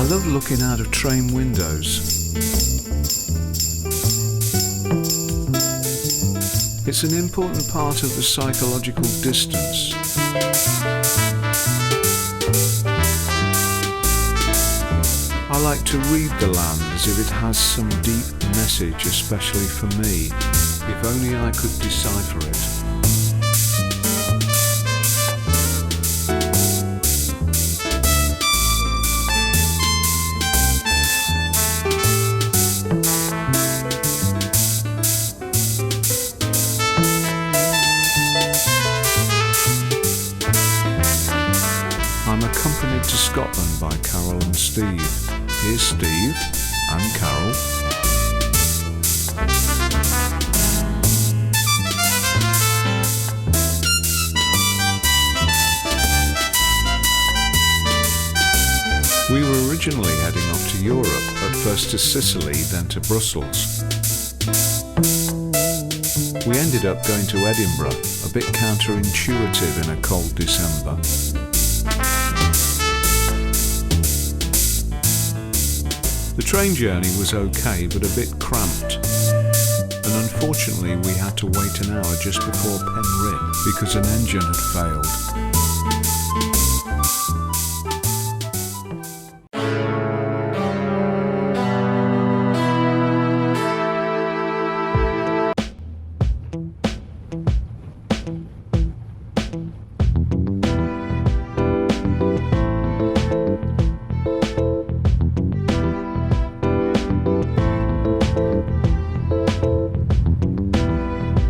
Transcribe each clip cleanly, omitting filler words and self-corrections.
love looking out of train windows. It's an important part of the psychological distance. I like to read the land as if it has some deep message, especially for me. If only I could decipher it. I'm accompanied to Scotland by Carol and Steve. Here's Steve and Carol. We were originally heading off to Europe, at first to Sicily, then to Brussels. We ended up going to Edinburgh, a bit counterintuitive in a cold December. The train journey was okay, but a bit cramped. And unfortunately we had to wait an hour just before Penryn because an engine had failed.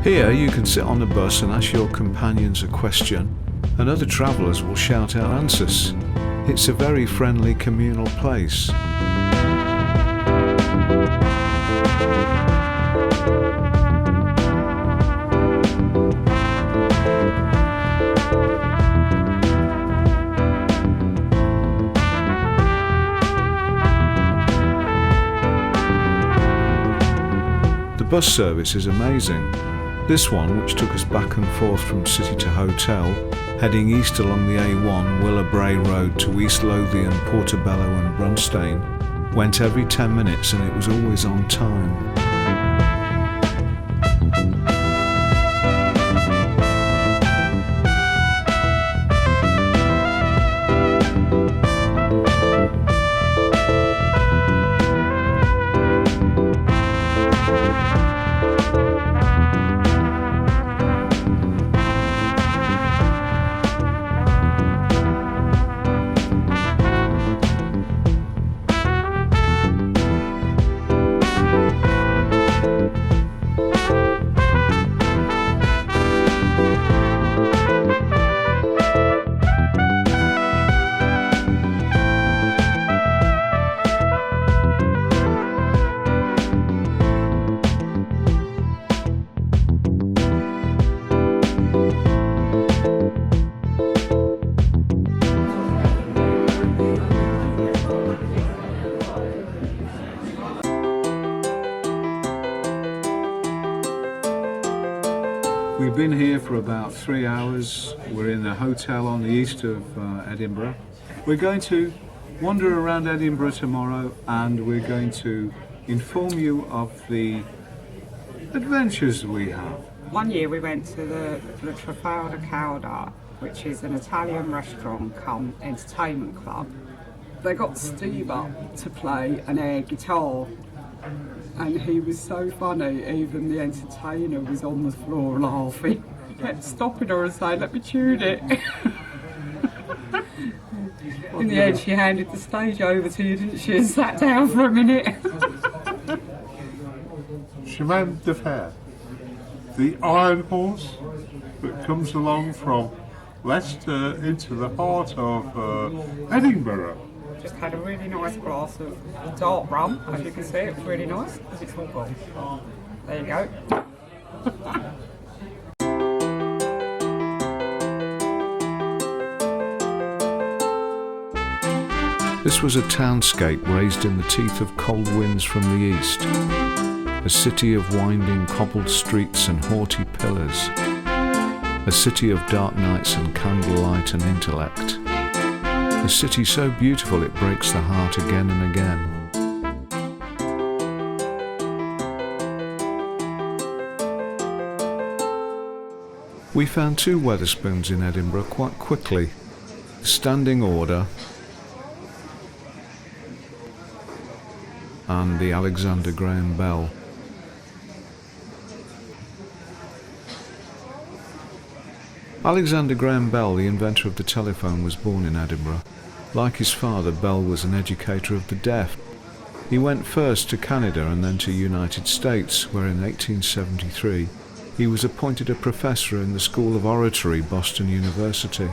Here you can sit on the bus and ask your companions a question, and other travellers will shout out answers. It's a very friendly communal place. The bus service is amazing. This one, which took us back and forth from city to hotel, heading east along the A1 Willowbrae Road to East Lothian, Portobello and Brunstane, went every 10 minutes and it was always on time. We've been here for about 3 hours. We're in a hotel on the east of Edinburgh. We're going to wander around Edinburgh tomorrow and we're going to inform you of the adventures we have. One year we went to the Trafalgar Cauda, which is an Italian restaurant come entertainment club. They got Steve up to play an air guitar. And he was so funny, even the entertainer was on the floor laughing. He kept stopping her and saying, "Let me tune it." In the end, she handed the stage over to you, didn't she, and sat down for a minute. Chemin de Fer, the iron horse that comes along from Leicester into the heart of Edinburgh. Just had a really nice glass of dark rum, as you can see. It was really nice because it's all gone. There you go. This was a townscape raised in the teeth of cold winds from the east, a city of winding cobbled streets and haughty pillars, a city of dark nights and candlelight and intellect, The city's so beautiful it breaks the heart again and again. We found 2 Wetherspoons in Edinburgh quite quickly. Standing Order and the Alexander Graham Bell. Alexander Graham Bell, the inventor of the telephone, was born in Edinburgh. Like his father, Bell was an educator of the deaf. He went first to Canada and then to the United States, where in 1873 he was appointed a professor in the School of Oratory, Boston University.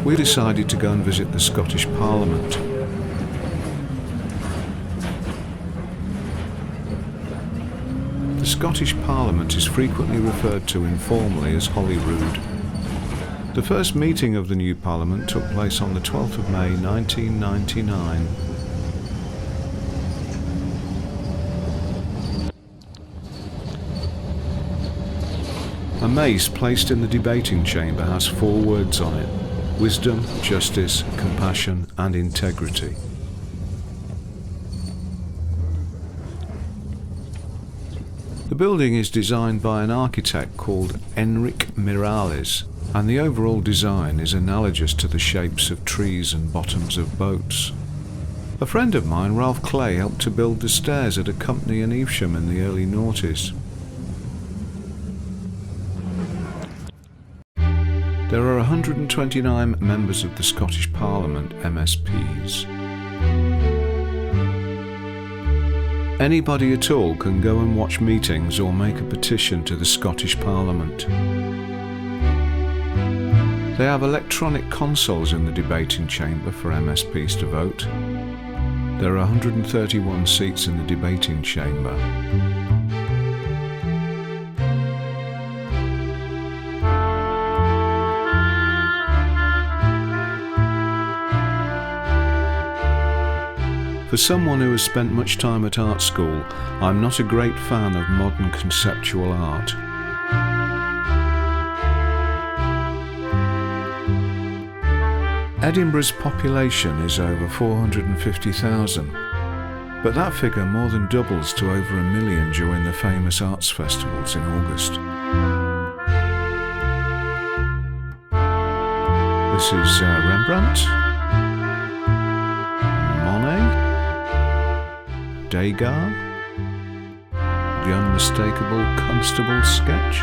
We decided to go and visit the Scottish Parliament. The Scottish Parliament is frequently referred to informally as Holyrood. The first meeting of the new Parliament took place on the 12th of May 1999. A mace placed in the debating chamber has 4 words on it: wisdom, justice, compassion and integrity. The building is designed by an architect called Enric Miralles, and the overall design is analogous to the shapes of trees and bottoms of boats. A friend of mine, Ralph Clay, helped to build the stairs at a company in Evesham in the early noughties. There are 129 members of the Scottish Parliament, MSPs. Anybody at all can go and watch meetings or make a petition to the Scottish Parliament. They have electronic consoles in the debating chamber for MSPs to vote. There are 131 seats in the debating chamber. For someone who has spent much time at art school, I'm not a great fan of modern conceptual art. Edinburgh's population is over 450,000, but that figure more than doubles to over 1 million during the famous arts festivals in August. This is Rembrandt, Monet, Degas, the unmistakable Constable sketch.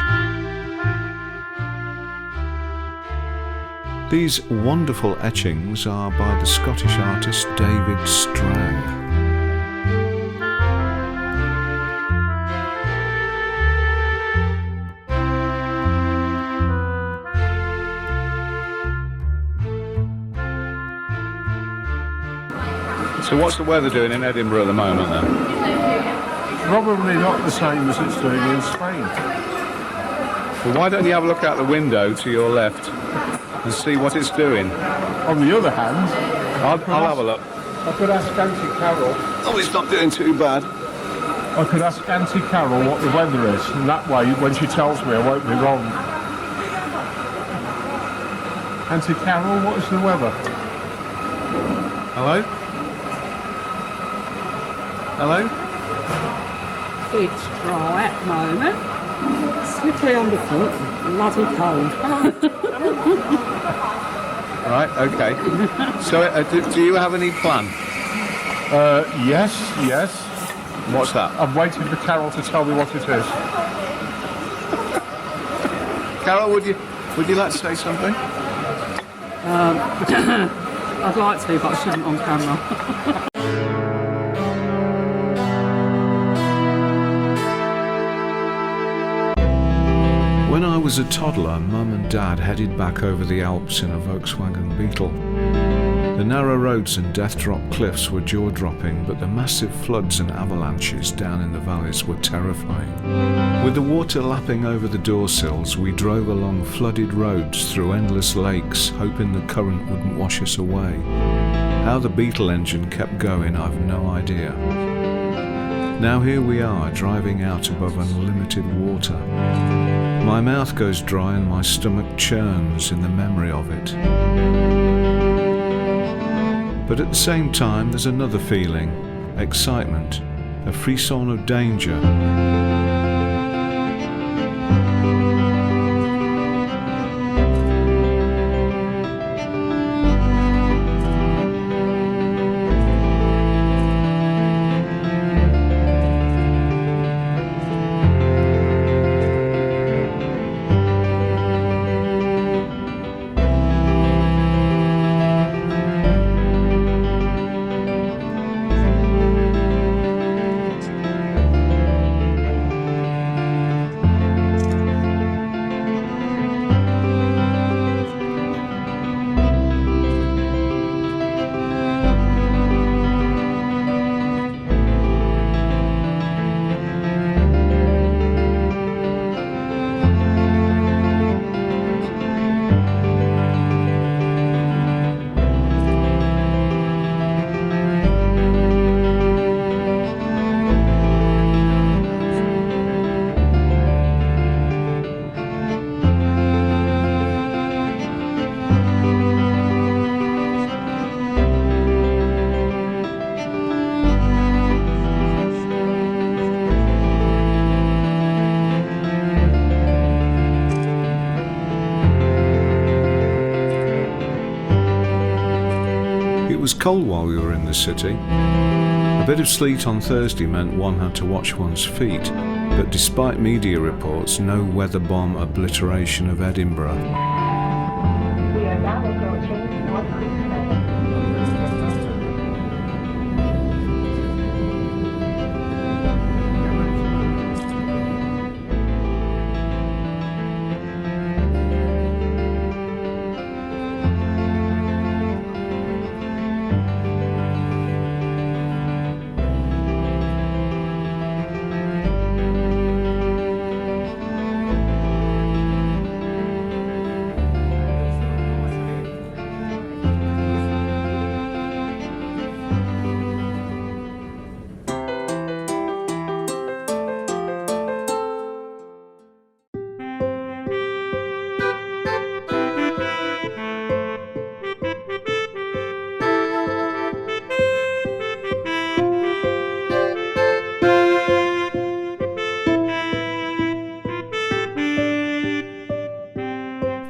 These wonderful etchings are by the Scottish artist David Strang. So what's the weather doing in Edinburgh at the moment then? Probably not the same as it's doing in Spain. Well, why don't you have a look out the window to your left and see what it's doing? On the other hand, I'll have a look. I could ask Auntie Carol. Oh, it's not doing too bad. I could ask Auntie Carol what the weather is, and that way, when she tells me, I won't be wrong. Auntie Carol, what is the weather? Hello? Hello? It's dry at the moment. Slippery underfoot, bloody cold. Right, okay. So, do you have any plan? Yes. What's that? I'm waiting for Carol to tell me what it is. Carol, would you like to say something? I'd like to, but I shouldn't on camera. When I was a toddler, Mum and Dad headed back over the Alps in a Volkswagen Beetle. The narrow roads and death-drop cliffs were jaw-dropping, but the massive floods and avalanches down in the valleys were terrifying. With the water lapping over the door sills, we drove along flooded roads through endless lakes, hoping the current wouldn't wash us away. How the Beetle engine kept going, I've no idea. Now here we are, driving out above unlimited water. My mouth goes dry and my stomach churns in the memory of it. But at the same time, there's another feeling, excitement, a frisson of danger. It was cold while we were in the city. A bit of sleet on Thursday meant one had to watch one's feet, but despite media reports, no weather bomb obliteration of Edinburgh. We are now approaching North Clifford.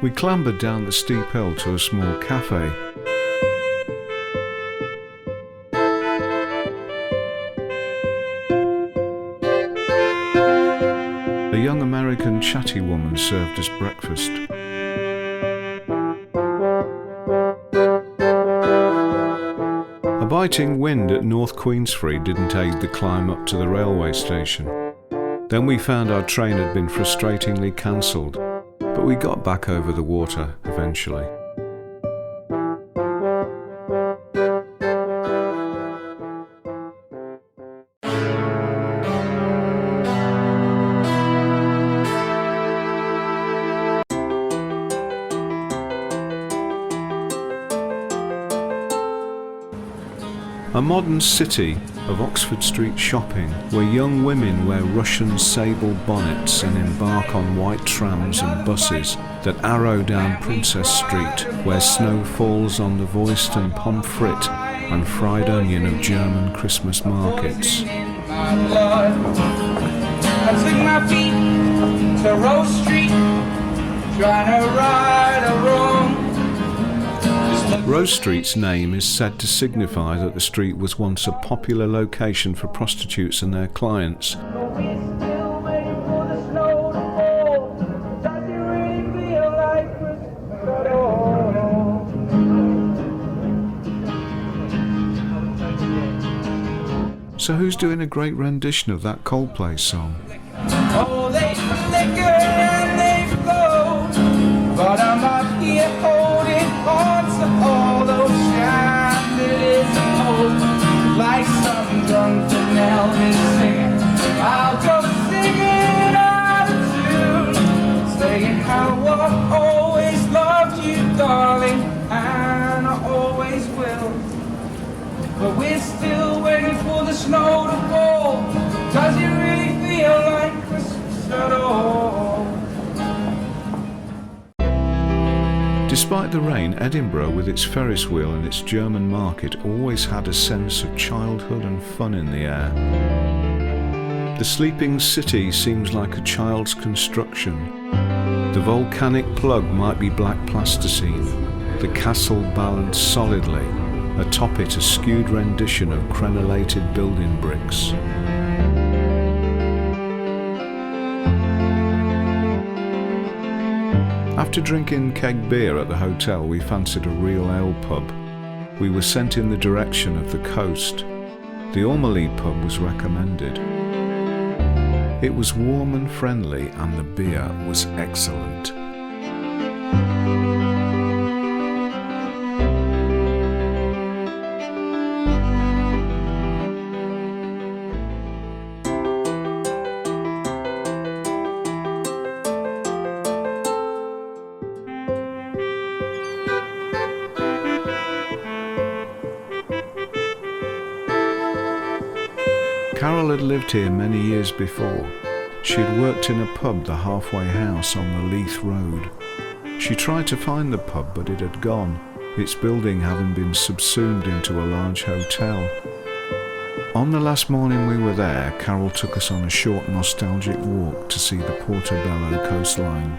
We clambered down the steep hill to a small cafe. A young American chatty woman served us breakfast. A biting wind at North Queensferry didn't aid the climb up to the railway station. Then we found our train had been frustratingly cancelled, but we got back over the water eventually. A modern city of Oxford Street shopping, where young women wear Russian sable bonnets and embark on white trams and buses that arrow down Princess Street, where snow falls on the voiced and pommes frites and fried onion of German Christmas markets. I took my feet to Rose Street, trying to right a wrong. Rose Street's name is said to signify that the street was once a popular location for prostitutes and their clients. So who's doing a great rendition of that Coldplay song? Oh, they flicker and they flow, but I'm up here holding on to all those shines. how I always loved you, darling, and I always will. But we're still waiting for the snow to fall. Does it really feel like Christmas at all? Despite the rain, Edinburgh, with its Ferris wheel and its German market, always had a sense of childhood and fun in the air. The sleeping city seems like a child's construction. The volcanic plug might be black plasticine, the castle balanced solidly, atop it a skewed rendition of crenellated building bricks. After drinking keg beer at the hotel, we fancied a real ale pub. We were sent in the direction of the coast. The Ormelie pub was recommended. It was warm and friendly, and the beer was excellent. Carol had lived here many years before. She had worked in a pub, the Halfway House, on the Leith Road. She tried to find the pub, but it had gone, its building having been subsumed into a large hotel. On the last morning we were there, Carol took us on a short nostalgic walk to see the Portobello coastline.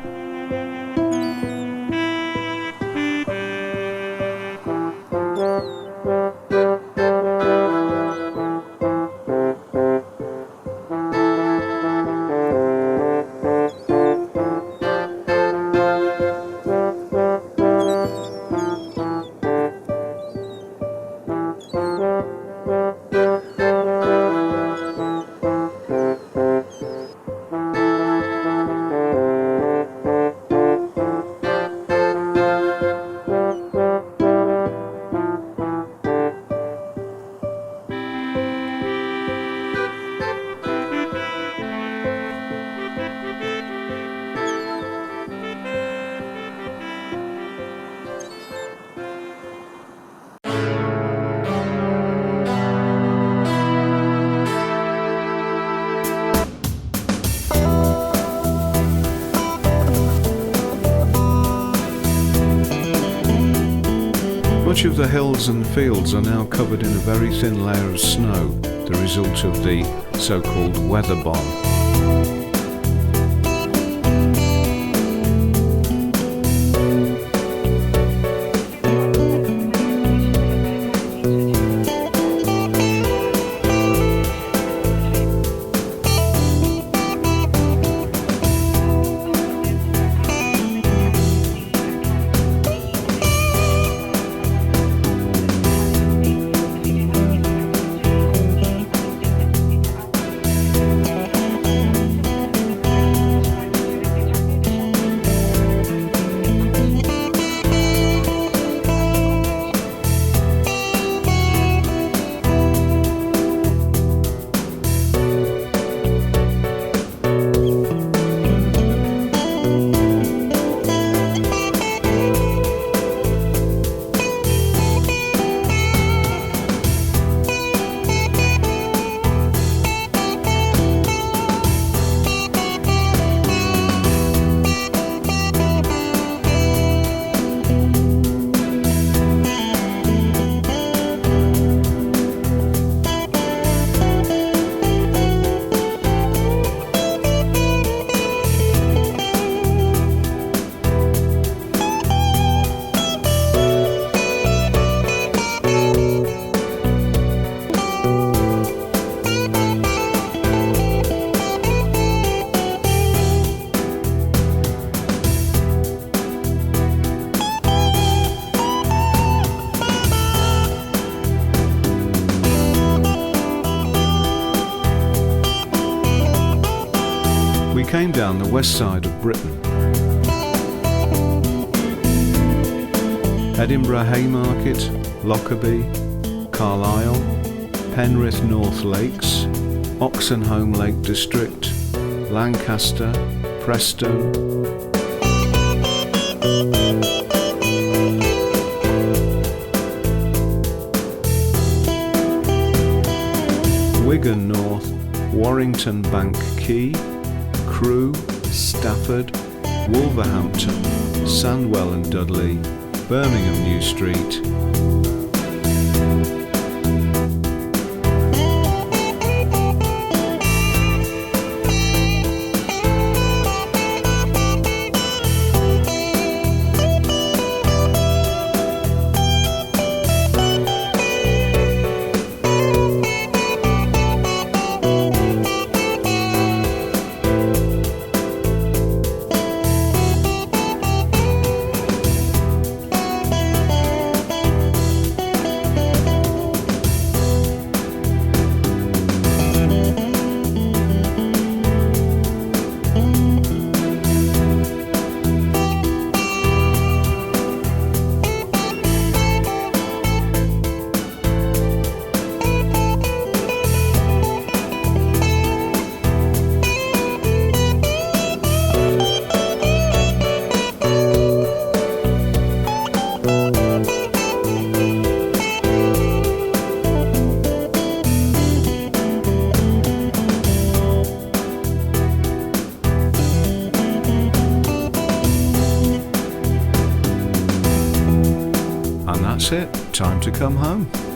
Much of the hills and fields are now covered in a very thin layer of snow, the result of the so-called weather bomb. Came down the west side of Britain. Edinburgh Haymarket, Lockerbie, Carlisle, Penrith North Lakes, Oxenholme Lake District, Lancaster, Preston, Wigan North, Warrington Bank Quay, Crewe, Stafford, Wolverhampton, Sandwell and Dudley, Birmingham New Street. That's it, time to come home.